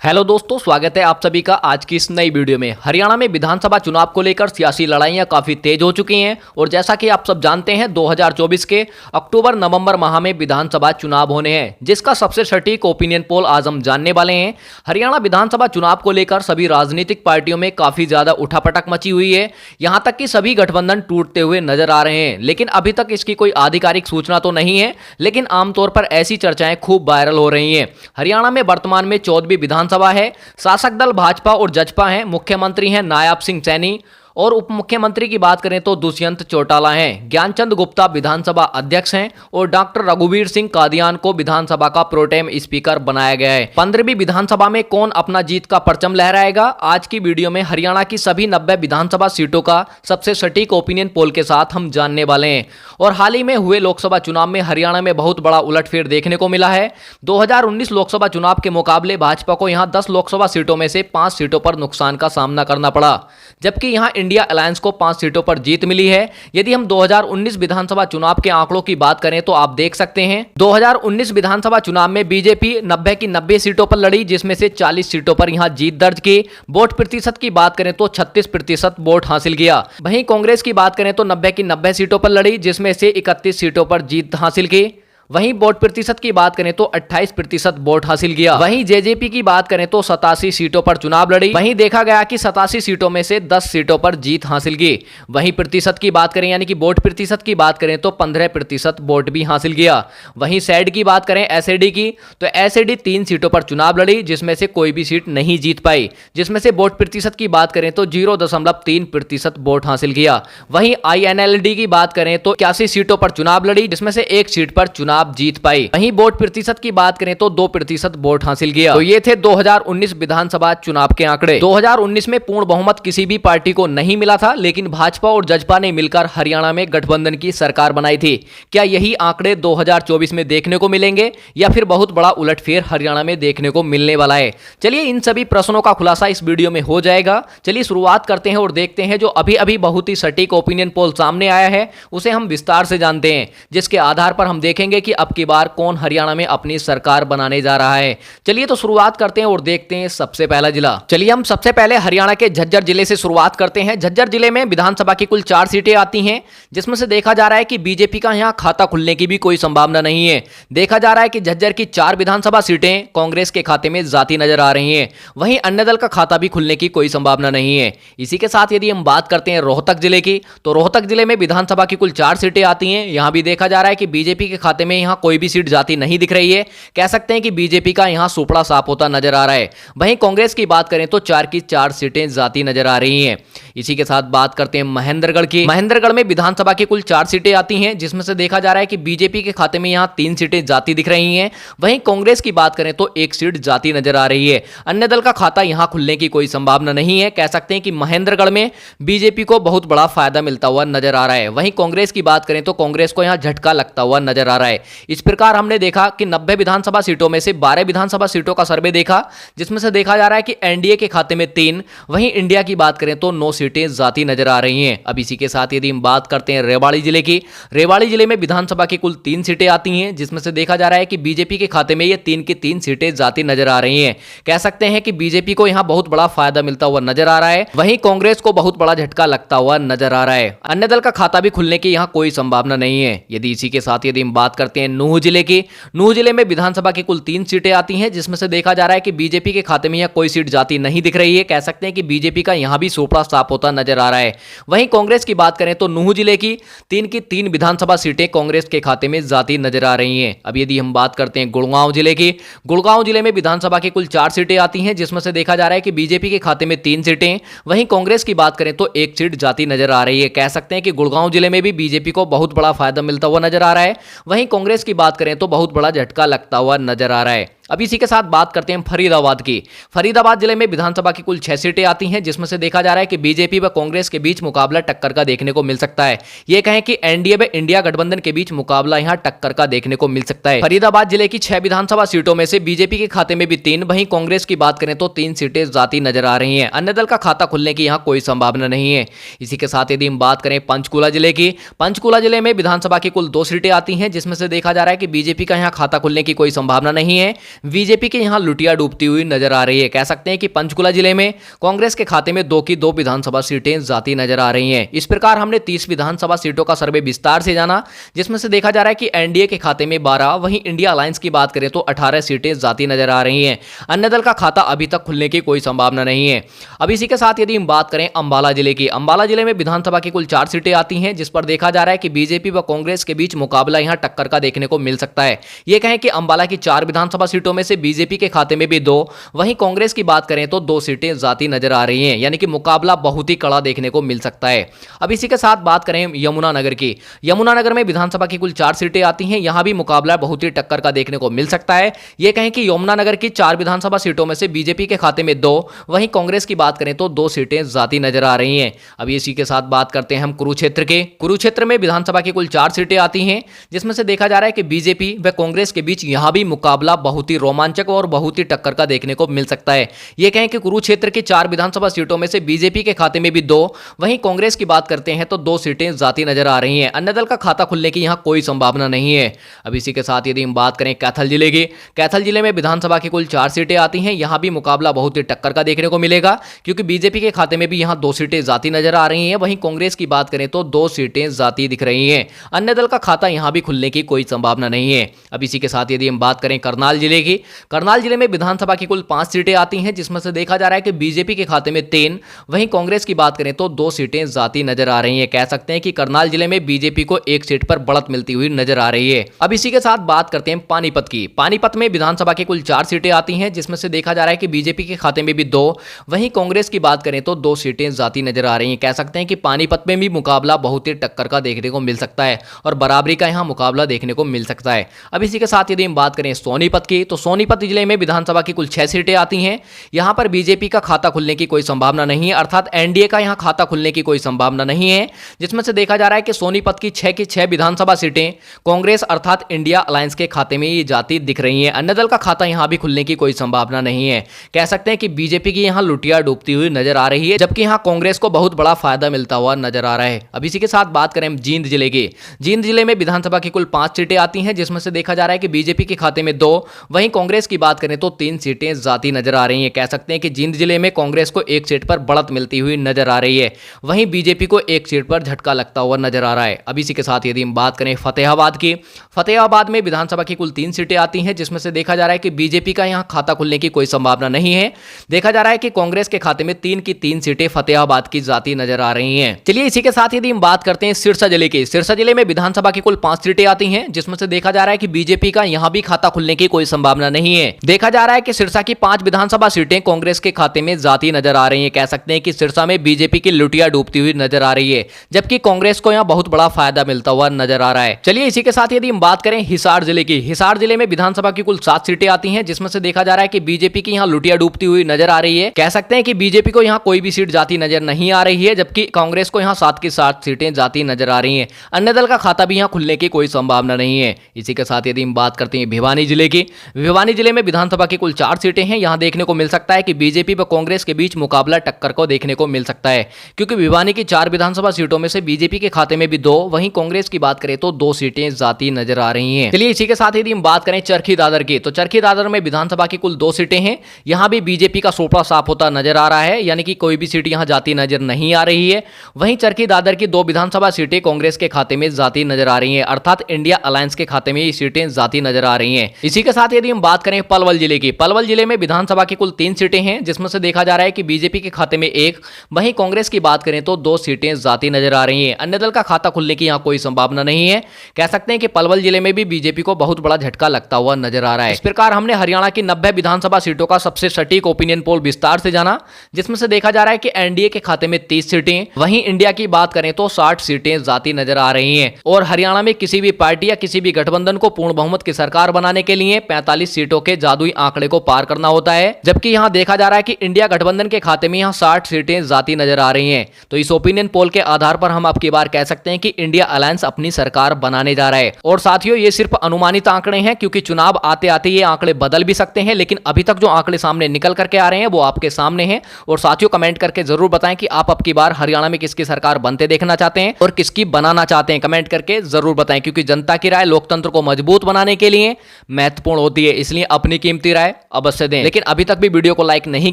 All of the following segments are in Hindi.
हेलो दोस्तों, स्वागत है आप सभी का आज की इस नई वीडियो में। हरियाणा में विधानसभा चुनाव को लेकर सियासी लड़ाइयां काफी तेज हो चुकी हैं और जैसा कि आप सब जानते हैं 2024 के अक्टूबर नवंबर माह में विधानसभा चुनाव होने हैं, जिसका सबसे सटीक ओपिनियन पोल आज हम जानने वाले हैं। हरियाणा विधानसभा चुनाव को लेकर सभी राजनीतिक पार्टियों में काफी ज्यादा उठापटक मची हुई है। यहां तक कि सभी गठबंधन टूटते हुए नजर आ रहे हैं, लेकिन अभी तक इसकी कोई आधिकारिक सूचना तो नहीं है, लेकिन आमतौर पर ऐसी चर्चाएं खूब वायरल हो रही हैं। हरियाणा में वर्तमान में 14वीं विधानसभा है। शासक दल भाजपा और जजपा हैं। मुख्यमंत्री हैं नायब सिंह सैनी और उप मुख्यमंत्री की बात करें तो दुष्यंत चौटाला हैं। ज्ञानचंद गुप्ता विधानसभा अध्यक्ष हैं और डॉक्टर रघुवीर सिंह कादियान को विधानसभा का प्रोटेम स्पीकर बनाया गया है। 15वीं विधानसभा में कौन अपना जीत का परचम लहराएगा, आज की वीडियो में हरियाणा की सभी 90 विधानसभा सीटों का सबसे सटीक ओपिनियन पोल के साथ हम जानने वाले हैं। और हाल ही में हुए लोकसभा चुनाव में हरियाणा में बहुत बड़ा उलटफेर देखने को मिला है। 2019 लोकसभा चुनाव के मुकाबले भाजपा को यहां 10 लोकसभा सीटों में से 5 सीटों पर नुकसान का सामना करना पड़ा, जबकि यहां इंडिया अलायंस को 5 सीटों पर जीत मिली है। यदि हम 2019 विधानसभा चुनाव के आंकड़ों की बात करें तो आप देख सकते हैं 2019 विधानसभा चुनाव में बीजेपी 90 की 90 सीटों पर लड़ी, जिसमें से 40 सीटों पर यहां जीत दर्ज की। वोट प्रतिशत की बात करें तो 36% वोट हासिल किया। वहीं कांग्रेस की बात करें तो 90 की 90 सीटों पर लड़ी, जिसमें से 31 सीटों पर जीत हासिल की। वहीं वोट प्रतिशत की बात करें तो 28% वोट हासिल किया। वहीं जेजेपी की बात करें तो 87 सीटों पर चुनाव लड़ी। वहीं देखा गया कि 87 सीटों में से 10 सीटों पर जीत हासिल की। वहीं प्रतिशत की बात करें यानी कि वोट प्रतिशत की बात करें तो 15% वोट भी हासिल किया। वहीं सैड की बात करें एसएडी की तो एसएडी 3 सीटों पर चुनाव लड़ी, जिसमें से कोई भी सीट नहीं जीत पाई। जिसमें से वोट प्रतिशत की बात करें तो 0.3% वोट हासिल किया। वहीं आईएनएलडी की बात करें तो 81 सीटों पर चुनाव लड़ी, जिसमें से 1 सीट पर चुनाव जीत पाई। वहीं वोट प्रतिशत की बात करें तो 2% वोट हासिल किया। तो ये थे 2019 विधानसभा चुनाव के आंकड़े। 2019 में पूर्ण बहुमत किसी भी पार्टी को नहीं मिला था, लेकिन भाजपा और जजपा ने मिलकर हरियाणा में गठबंधन की सरकार बनाई थी। क्या यही आंकड़े 2024 में देखने को मिलेंगे या फिर बहुत बड़ा उलटफेर हरियाणा में देखने को मिलने वाला है? चलिए इन सभी प्रश्नों का खुलासा इस वीडियो में हो जाएगा। चलिए शुरुआत करते हैं और देखते हैं जो अभी अभी बहुत ही सटीक ओपिनियन पोल सामने आया है, उसे हम विस्तार से जानते हैं, जिसके आधार पर हम देखेंगे कि अब की बार कौन हरियाणा में अपनी सरकार बनाने जा रहा है। चलिए तो शुरुआत करते हैं और देखते हैं सबसे पहला जिला। चलिए हम सबसे पहले हरियाणा के झज्जर जिले से शुरुआत करते हैं। झज्जर जिले में विधानसभा की कुल 4 सीटें आती हैं, जिसमें से देखा जा रहा है कि बीजेपी का यहां खाता खुलने की भी कोई संभावना नहीं है। देखा जा रहा है कि झज्जर की 4 विधानसभा सीटें कांग्रेस के खाते में जाती नजर आ रही हैं। वहीं अन्य दल का खाता भी खुलने की कोई संभावना नहीं है। इसी के साथ यदि हम बात करते हैं रोहतक जिले की, तो रोहतक जिले में विधानसभा की कुल 4 सीटें आती हैं। यहां भी देखा जा रहा है कि बीजेपी के खाते में यहां कोई भी सीट जाती नहीं दिख रही है। कह सकते हैं कि बीजेपी का यहां सुपड़ा साफ होता नजर आ रहा है। वहीं कांग्रेस की बात करें तो 4 की 4 सीटें जाती नजर आ रही हैं। इसी के साथ बात करते हैं महेंद्रगढ़ की। महेंद्रगढ़ में विधानसभा की कुल 4 सीटें आती हैं, जिसमें से देखा जा रहा है कि बीजेपी के खाते में यहां 3 सीटें जाती दिख रही हैं। वहीं कांग्रेस की बात करें तो 1 सीट जाती नजर आ रही है। अन्य दल का खाता यहां खुलने की कोई संभावना नहीं है। कह सकते हैं कि महेंद्रगढ़ में बीजेपी को बहुत बड़ा फायदा मिलता हुआ नजर आ रहा है। वहीं कांग्रेस की बात करें तो कांग्रेस को यहां झटका लगता हुआ नजर आ रहा है। इस प्रकार हमने देखा कि 90 विधानसभा सीटों में से 12 विधानसभा सीटों का सर्वे देखा, जिसमें से देखा जा रहा है कि एनडीए के खाते में 3, वहीं इंडिया की बात करें तो 9 सीटें जाती नजर आ रही हैं। अब इसी के साथ यदि हम बात करते हैं रेवाड़ी जिले की, रेवाड़ी जिले में विधानसभा की कुल 3 सीटें आती हैं, जिसमें से देखा जा रहा है कि बीजेपी के खाते में ये 3 की 3 सीटें जाती नजर आ रही हैं। कह सकते हैं कि बीजेपी को यहां बहुत बड़ा फायदा मिलता हुआ नजर आ रहा है। वहीं कांग्रेस को बहुत बड़ा झटका लगता हुआ नजर आ रहा है। अन्य दल का खाता भी खुलने की यहां कोई संभावना नहीं है। यदि इसी के साथ यदि हम बात करते हैं नूह जिले की, नूह जिले में विधानसभा की कुल 3 सीटें आती हैं, जिसमें से देखा जा रहा है कि बीजेपी के खाते में यहां कोई सीट जाती नहीं दिख रही है। कह सकते हैं कि बीजेपी का यहां भी सोपड़ा साफ होता नजर आ रहा है। वहीं कांग्रेस की बात करें तो नूह जिले की 3 विधानसभा सीटें कांग्रेस के खाते में जाती नजर आ रही हैं। अब यदि हम बात करते हैं गुड़गांव जिले की, गुड़गांव जिले में विधानसभा की कुल 4 सीटें आती हैं, जिसमें से देखा जा रहा है कि बीजेपी के खाते में 3 सीटें, वहीं कांग्रेस की बात करें तो 1 सीट जाती नजर आ रही है। कह सकते हैं कि गुड़गांव जिले में भी बीजेपी को बहुत बड़ा फायदा मिलता हुआ नजर आ रहा है। वहीं कांग्रेस की बात करें तो बहुत बड़ा झटका लगता हुआ नजर आ रहा है। अब इसी के साथ बात करते हैं फरीदाबाद की। फरीदाबाद जिले में विधानसभा की कुल 6 सीटें आती हैं, जिसमें से देखा जा रहा है कि बीजेपी व कांग्रेस के बीच मुकाबला टक्कर का देखने को मिल सकता है। यह कहें कि एनडीए व इंडिया गठबंधन के बीच मुकाबला यहां टक्कर का देखने को मिल सकता है। फरीदाबाद जिले की 6 विधानसभा सीटों में से बीजेपी के खाते में भी 3, वहीं कांग्रेस की बात करें तो 3 सीटें जाती नजर आ रही हैं। अन्य दल का खाता खुलने की यहां कोई संभावना नहीं है। इसी के साथ यदि हम बात करें पंचकुला जिले की, पंचकुला जिले में विधानसभा की कुल 2 सीटें आती हैं, जिसमें से देखा जा रहा है कि बीजेपी का यहां खाता खुलने की कोई संभावना नहीं है। बीजेपी की यहां लुटिया डूबती हुई नजर आ रही है। कह सकते हैं कि पंचकुला जिले में कांग्रेस के खाते में 2 की 2 विधानसभा सीटें जाती नजर आ रही हैं। इस प्रकार हमने 30 विधानसभा सीटों का सर्वे विस्तार से जाना, जिसमें से देखा जा रहा है कि एनडीए के खाते में 12, वहीं इंडिया अलायंस की बात करें तो 18 सीटें जाती नजर आ रही हैं। अन्य दल का खाता अभी तक खुलने की कोई संभावना नहीं है। अब इसी के साथ यदि हम बात करें अंबाला जिले की, अंबाला जिले में विधानसभा की कुल 4 सीटें आती हैं, जिस पर देखा जा रहा है कि बीजेपी व कांग्रेस के बीच मुकाबला यहां टक्कर का देखने को मिल सकता है। यह कहें कि अंबाला की 4 विधानसभा सीटों में से बीजेपी के खाते में भी 2, वहीं कांग्रेस की बात करें तो 2 सीटें जाती नजर आ रही हैं, यानी कि मुकाबला बहुत ही कड़ा देखने को मिल सकता है। अब इसी के साथ बात करें यमुनानगर की, यमुनानगर में विधानसभा की कुल 4 सीटें आती हैं, यहां भी मुकाबला बहुत ही टक्कर का देखने को मिल सकता है। यह कहें कि यमुनानगर की 4 विधानसभा सीटों में से बीजेपी के खाते में 2, वहीं कांग्रेस की बात करें तो 2 सीटें जाती नजर आ रही हैं। अब इसी के साथ बात करते हैं हम कुरुक्षेत्र के, कुरुक्षेत्र में विधानसभा की कुल 4 सीटें आती हैं, जिसमें से देखा जा रहा है कि बीजेपी व कांग्रेस के बीच यहां भी मुकाबला बहुत ही रोमांचक और बहुत ही टक्कर का देखने को मिल सकता है। यह कहें कि कुरुक्षेत्र की 4 विधानसभा सीटों में से बीजेपी के खाते में भी 2, वहीं कांग्रेस की बात करते हैं तो 2 सीटें जाती नजर आ रही हैं। अन्य दल का खाता खुलने की यहां कोई संभावना नहीं है। अब इसी के साथ यदि हम बात करें कैथल जिले की, कैथल जिले में विधानसभा की कुल 4 सीटें आती हैं, यहां भी मुकाबला बहुत ही टक्कर का देखने को मिलेगा, क्योंकि बीजेपी के खाते में भी यहां 2 सीटें जाती नजर आ रही हैं, वहीं कांग्रेस की बात करें तो 2 सीटें जाती दिख रही हैं। अन्य दल का खाता यहां भी खुलने की कोई संभावना नहीं है। अब इसी के साथ यदि हम बात करें करनाल जिले की, करनाल जिले में विधानसभा की कुल 5 सीटें आती हैं, जिसमें से देखा जा रहा है कि बीजेपी के खाते में 3, वहीं कांग्रेस की बात करें तो 2 सीटें जाती नजर आ रही हैं। कह सकते हैं कि करनाल जिले में बीजेपी को 1 सीट पर बढ़त मिलती हुई नजर आ रही है। अब इसी के साथ बात करते हैं पानीपत की, पानीपत में विधानसभा की कुल 4 सीटें आती हैं, जिसमें से देखा जा रहा है कि बीजेपी के खाते में भी 2, वहीं कांग्रेस की बात करें तो 2 सीटें जाती नजर आ रही हैं। कह सकते हैं कि पानीपत में भी मुकाबला बहुत ही टक्कर का देखने को मिल सकता है और बराबरी का यहां मुकाबला देखने को मिल सकता है। अब इसी के साथ यदि हम बात करें सोनीपत की, तो सोनीपत जिले में विधानसभा की कुल 6 सीटें आती हैं, यहां पर बीजेपी का खाता खुलने की कोई संभावना नहीं है, अर्थात एनडीए का यहां खाता खुलने की कोई संभावना नहीं है, जिसमें से देखा जा रहा है कि सोनीपत की 6 की 6 विधानसभा सीटें कांग्रेस अर्थात इंडिया अलायंस के खाते में ये जाती दिख रही हैं। अन्य दल का खाता यहां भी खुलने की कोई संभावना नहीं है। कह सकते हैं कि बीजेपी की यहां लुटिया डूबती हुई नजर आ रही है, जबकि यहां कांग्रेस को बहुत बड़ा फायदा मिलता हुआ नजर आ रहा है। अब इसी के साथ बात करें जींद जिले की, जींद जिले में विधानसभा की कुल 5 सीटें आती हैं, जिसमें से देखा जा रहा है कि बीजेपी के खाते में 2, वहीं कांग्रेस की बात करें तो 3 सीटें जाती नजर आ रही हैं। कह सकते हैं कि जींद जिले में कांग्रेस को 1 सीट पर बढ़त मिलती हुई नजर आ रही है, वहीं बीजेपी को 1 सीट पर झटका लगता हुआ नजर आ रहा है। अब इसी के साथ यदि हम बात करें फतेहाबाद की, फतेहाबाद में विधानसभा की कुल 3 सीटें आती हैं, जिसमें से देखा जा रहा है कि बीजेपी का यहां खाता खुलने की कोई संभावना नहीं है। देखा जा रहा है कि कांग्रेस के खाते में 3 की 3 सीटें फतेहाबाद की जाती नजर आ रही हैं। चलिए इसी के साथ यदि हम बात करते हैं सिरसा जिले की, सिरसा जिले में विधानसभा की कुल 5 सीटें आती हैं, जिसमें से देखा जा रहा है कि बीजेपी का यहां भी खाता खुलने की कोई संभावना नहीं है। देखा जा रहा है कि सिरसा की 5 विधानसभा सीटें कांग्रेस के खाते में जाती नजर आ रही हैं। कह सकते हैं कि सिरसा में बीजेपी की लुटिया डूबती हुई नजर आ रही है, जबकि कांग्रेस को यहां बहुत बड़ा फायदा मिलता हुआ नजर आ रहा है। चलिए इसी के साथ यदि हम बात करें हिसार जिले की, हिसार जिले में विधानसभा की कुल 7 सीटें आती हैं, जिसमें से देखा जा रहा है कि बीजेपी की यहां लुटिया डूबती हुई नजर आ रही है। कह सकते हैं कि बीजेपी को यहां कोई भी सीट जाती नजर नहीं आ रही है, जबकि कांग्रेस को यहां 7 की 7 सीटें जाती नजर आ रही हैं। अन्य दल का खाता भी यहां खुलने की कोई संभावना नहीं है। इसी के साथ यदि हम बात करते हैं भिवानी जिले की, भिवानी जिले में विधानसभा की कुल 4 सीटें हैं, यहां देखने को मिल सकता है कि बीजेपी व कांग्रेस के बीच मुकाबला टक्कर को देखने को मिल सकता है, क्योंकि भिवानी की 4 विधानसभा सीटों में से बीजेपी के खाते में भी 2, वहीं कांग्रेस की बात करें तो 2 सीटें जाती नजर आ रही हैं। चलिए इसी के साथ यदि हम बात करें चरखी दादर की, तो चरखी दादर में विधानसभा की कुल 2 सीटें हैं, यहां भी बीजेपी का सोपड़ा साफ होता नजर आ रहा है, यानी कि कोई भी सीट यहां जाती नजर नहीं आ रही है। वहीं चरखी दादर की 2 विधानसभा सीटें कांग्रेस के खाते में जाती नजर आ रही हैं, अर्थात इंडिया अलायंस के खाते में ये सीटें जाती नजर आ रही हैं। इसी के साथ यदि हम बात करें पलवल जिले की, पलवल जिले में विधानसभा की कुल 3 सीटें हैं, जिसमें से देखा जा रहा है कि बीजेपी के खाते में 1, वहीं कांग्रेस की बात करें तो 2 सीटें जाती नजर आ रही हैं। अन्य दल का खाता खुलने की यहां कोई संभावना नहीं है। कह सकते हैं कि पलवल जिले में भी बीजेपी को बहुत बड़ा झटका लगता हुआ नजर आ रहा है। इस प्रकार हमने हरियाणा की 90 विधानसभा सीटों का सबसे सटीक ओपिनियन पोल विस्तार से जाना, जिसमें से देखा जा रहा है कि एनडीए के खाते में 30 सीटें, वहीं इंडिया की बात करें तो 60 सीटें जाती नजर आ रही हैं। और हरियाणा में किसी भी पार्टी या किसी भी गठबंधन को पूर्ण बहुमत की सरकार बनाने के लिए 45 सीटों के जादुई आंकड़े को पार करना होता है, जबकि यहां देखा जा रहा है कि इंडिया गठबंधन के खाते में यहां 60 सीटें जाती नजर आ रही हैं। तो इस ओपिनियन पोल के आधार पर हम आपकी बार कह सकते हैं कि इंडिया अलायंस अपनी सरकार बनाने जा रहा है। और साथियों, ये सिर्फ अनुमानित आंकड़े हैं, क्योंकि चुनाव आते आते ये आंकड़े बदल भी सकते हैं, लेकिन अभी तक जो आंकड़े सामने निकल करके आ रहे हैं वो आपके सामने हैं। और साथियों, कमेंट करके जरूर बताएं कि आप अब की बार हरियाणा में किसकी सरकार बनते देखना चाहते हैं और किसकी बनाना चाहते हैं। कमेंट करके जरूर बताएं, क्योंकि जनता की राय लोकतंत्र को मजबूत बनाने के लिए महत्वपूर्ण होती है। लिए, इसलिए अपनी कीमती राय अवश्य दें। लेकिन अभी तक भी वीडियो को लाइक नहीं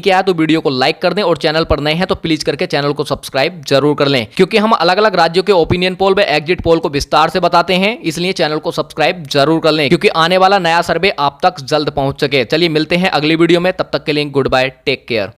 किया है तो वीडियो को लाइक कर दें और चैनल पर नए हैं तो प्लीज करके चैनल को सब्सक्राइब जरूर कर लें, क्योंकि हम अलग अलग राज्यों के ओपिनियन पोल व एग्जिट पोल को विस्तार से बताते हैं, इसलिए चैनल को सब्सक्राइब जरूर कर लें, क्योंकि आने वाला नया सर्वे आप तक जल्द पहुंच सके। चलिए मिलते हैं अगली वीडियो में, तब तक के लिए गुड बाय, टेक केयर।